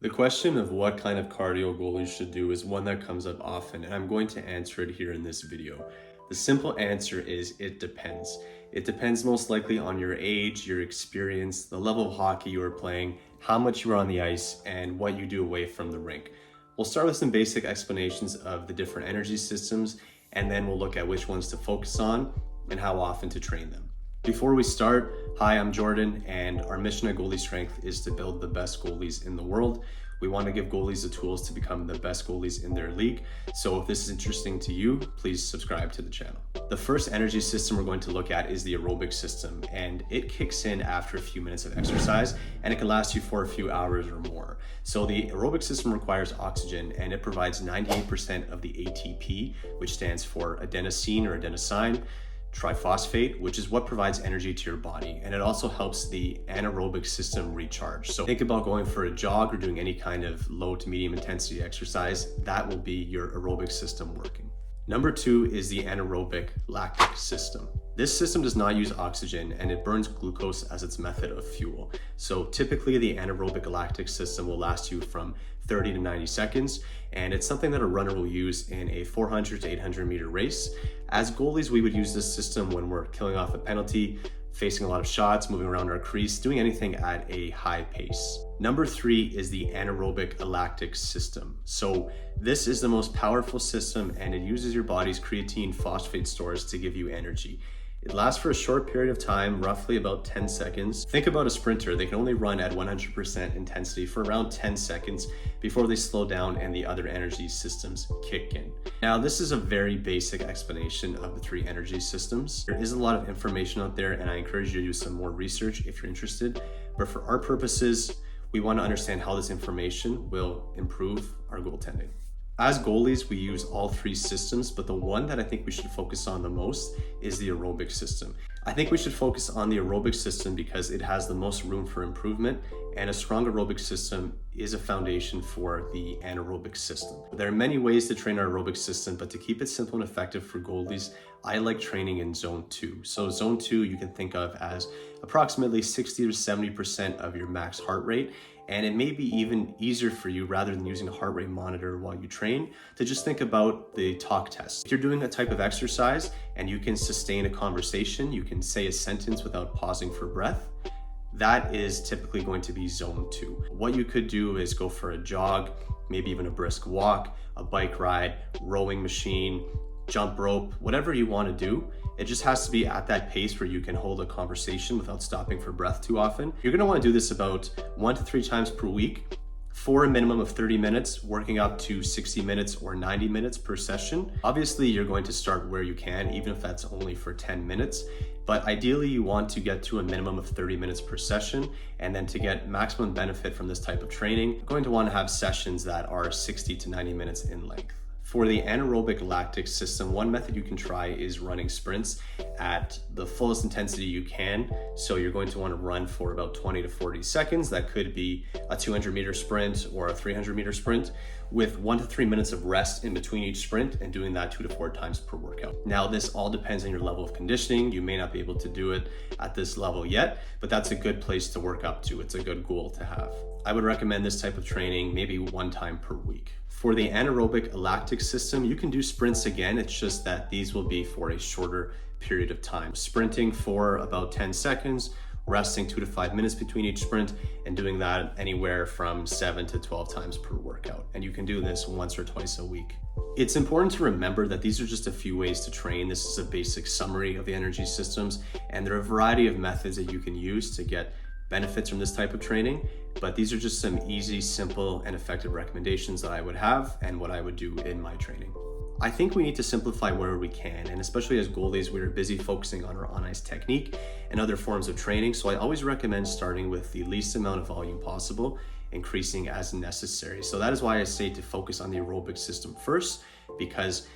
The question of what kind of cardio goalies should do is one that comes up often, and I'm going to answer it here in this video. The simple answer is it depends. It depends most likely on your age, your experience, the level of hockey you are playing, how much you are on the ice, and what you do away from the rink. We'll start with some basic explanations of the different energy systems, and then we'll look at which ones to focus on and how often to train them. Before we start, hi, I'm Jordan, and our mission at Goalie Strength is to build the best goalies in the world. We want to give goalies the tools to become the best goalies in their league. So if this is interesting to you, please subscribe to the channel. The first energy system we're going to look at is the aerobic system, and it kicks in after a few minutes of exercise, and it can last you for a few hours or more. So the aerobic system requires oxygen, and it provides 98% of the ATP, which stands for adenosine or adenosine triphosphate, which is what provides energy to your body, and it also helps the anaerobic system recharge. So think about going for a jog or doing any kind of low to medium intensity exercise. That will be your aerobic system working. Number two is the anaerobic lactic system. This system does not use oxygen, and it burns glucose as its method of fuel. So typically the anaerobic lactic system will last you from 30 to 90 seconds, and it's something that a runner will use in a 400 to 800 meter race. As goalies, we would use this system when we're killing off a penalty, facing a lot of shots, moving around our crease, doing anything at a high pace. Number three is the anaerobic lactic system. So this is the most powerful system, and it uses your body's creatine phosphate stores to give you energy. It lasts for a short period of time, roughly about 10 seconds. Think about a sprinter. They can only run at 100% intensity for around 10 seconds before they slow down and the other energy systems kick in. Now, this is a very basic explanation of the three energy systems. There is a lot of information out there, and I encourage you to do some more research if you're interested. But for our purposes, we want to understand how this information will improve our goaltending. As goalies, we use all three systems, but the one that I think we should focus on the most is the aerobic system. I think we should focus on the aerobic system because it has the most room for improvement, and a strong aerobic system is a foundation for the anaerobic system. There are many ways to train our aerobic system, but to keep it simple and effective for goalies, I like training in zone 2. So zone 2 you can think of as approximately 60 to 70% of your max heart rate. And it may be even easier for you, rather than using a heart rate monitor while you train, to just think about the talk test. If you're doing a type of exercise and you can sustain a conversation, you can say a sentence without pausing for breath, that is typically going to be zone 2. What you could do is go for a jog, maybe even a brisk walk, a bike ride, rowing machine, jump rope, whatever you want to do. It just has to be at that pace where you can hold a conversation without stopping for breath too often. You're going to want to do this about 1 to 3 times per week for a minimum of 30 minutes, working up to 60 minutes or 90 minutes per session. Obviously, you're going to start where you can, even if that's only for 10 minutes. But ideally, you want to get to a minimum of 30 minutes per session. And then to get maximum benefit from this type of training, you're going to want to have sessions that are 60 to 90 minutes in length. For the anaerobic lactic system, one method you can try is running sprints at the fullest intensity you can. So you're going to want to run for about 20 to 40 seconds. That could be a 200 meter sprint or a 300 meter sprint, with 1 to 3 minutes of rest in between each sprint, and doing that 2 to 4 times per workout. Now, this all depends on your level of conditioning. You may not be able to do it at this level yet, but that's a good place to work up to. It's a good goal to have. I would recommend this type of training maybe 1 time per week. For the anaerobic lactic system, you can do sprints again. It's just that these will be for a shorter period of time. Sprinting for about 10 seconds, resting 2 to 5 minutes between each sprint, and doing that anywhere from 7 to 12 times per workout. And you can do this once or twice a week. It's important to remember that these are just a few ways to train. This is a basic summary of the energy systems, and there are a variety of methods that you can use to get benefits from this type of training, but these are just some easy, simple, and effective recommendations that I would have and what I would do in my training. I think we need to simplify wherever we can, and especially as goalies, we are busy focusing on our on-ice technique and other forms of training, so I always recommend starting with the least amount of volume possible, increasing as necessary. So that is why I say to focus on the aerobic system first, because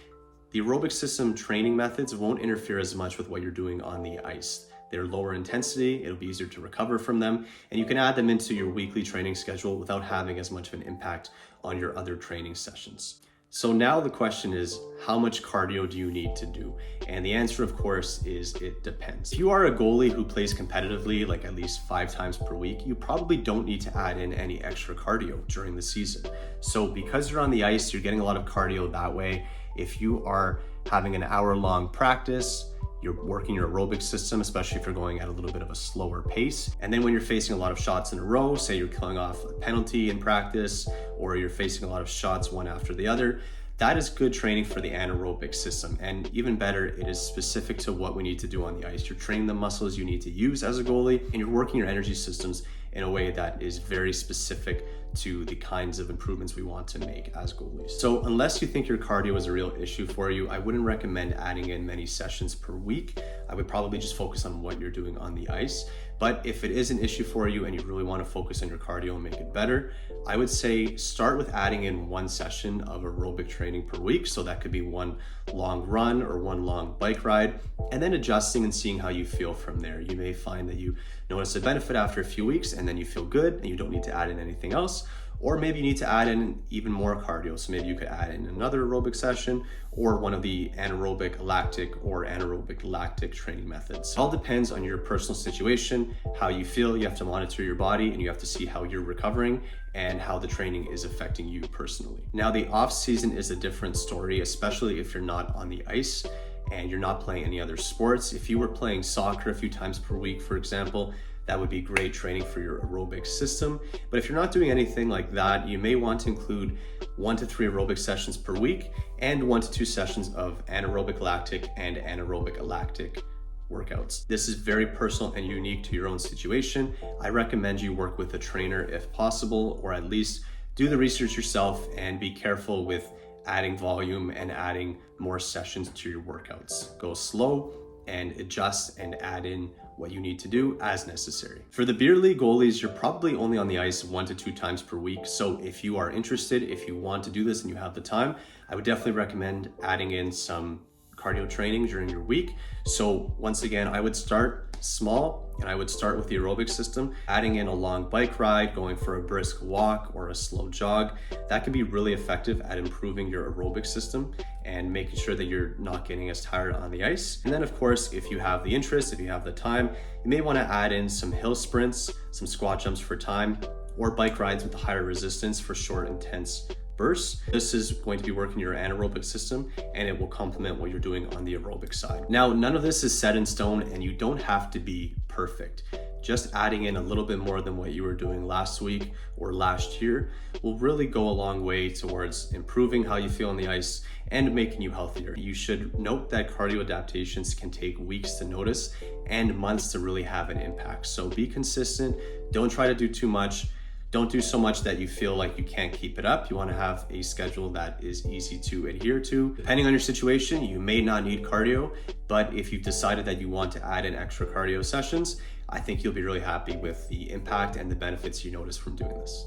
the aerobic system training methods won't interfere as much with what you're doing on the ice. They're lower intensity, it'll be easier to recover from them, and you can add them into your weekly training schedule without having as much of an impact on your other training sessions. So now the question is, how much cardio do you need to do? And the answer, of course, is it depends. If you are a goalie who plays competitively, like at least 5 times per week, you probably don't need to add in any extra cardio during the season. So because you're on the ice, you're getting a lot of cardio that way. If you are having an hour-long practice, you're working your aerobic system, especially if you're going at a little bit of a slower pace. And then when you're facing a lot of shots in a row, say you're killing off a penalty in practice, or you're facing a lot of shots one after the other, that is good training for the anaerobic system. And even better, it is specific to what we need to do on the ice. You're training the muscles you need to use as a goalie, and you're working your energy systems in a way that is very specific to the kinds of improvements we want to make as goalies. So unless you think your cardio is a real issue for you, I wouldn't recommend adding in many sessions per week. I would probably just focus on what you're doing on the ice. But if it is an issue for you and you really want to focus on your cardio and make it better, I would say start with adding in 1 session of aerobic training per week. So that could be 1 long run or 1 long bike ride, and then adjusting and seeing how you feel from there. You may find that you notice a benefit after a few weeks and then you feel good and you don't need to add in anything else. Or maybe you need to add in even more cardio. So maybe you could add in another aerobic session or one of the anaerobic lactic or anaerobic lactic training methods. It all depends on your personal situation, how you feel. You have to monitor your body and you have to see how you're recovering and how the training is affecting you personally. Now, the off season is a different story, especially if you're not on the ice and you're not playing any other sports. If you were playing soccer a few times per week, for example, that would be great training for your aerobic system. But if you're not doing anything like that, you may want to include 1 to 3 aerobic sessions per week and 1 to 2 sessions of anaerobic lactic and anaerobic lactic workouts. This is very personal and unique to your own situation. I recommend you work with a trainer if possible, or at least do the research yourself and be careful with adding volume and adding more sessions to your workouts. Go slow and adjust and add in what you need to do as necessary. For the beer league goalies, you're probably only on the ice 1 to 2 times per week. So if you are interested, if you want to do this and you have the time, I would definitely recommend adding in some cardio training during your week. So once again, I would start small and I would start with the aerobic system, adding in a long bike ride, going for a brisk walk or a slow jog. That can be really effective at improving your aerobic system and making sure that you're not getting as tired on the ice. And then of course, if you have the interest, if you have the time, you may want to add in some hill sprints, some squat jumps for time, or bike rides with higher resistance for short, intense bursts. This is going to be working your anaerobic system and it will complement what you're doing on the aerobic side. Now, none of this is set in stone and you don't have to be perfect. Just adding in a little bit more than what you were doing last week or last year will really go a long way towards improving how you feel on the ice and making you healthier. You should note that cardio adaptations can take weeks to notice and months to really have an impact. So be consistent. Don't try to do too much. Don't do so much that you feel like you can't keep it up. You want to have a schedule that is easy to adhere to. Depending on your situation, you may not need cardio, but if you've decided that you want to add in extra cardio sessions, I think you'll be really happy with the impact and the benefits you notice from doing this.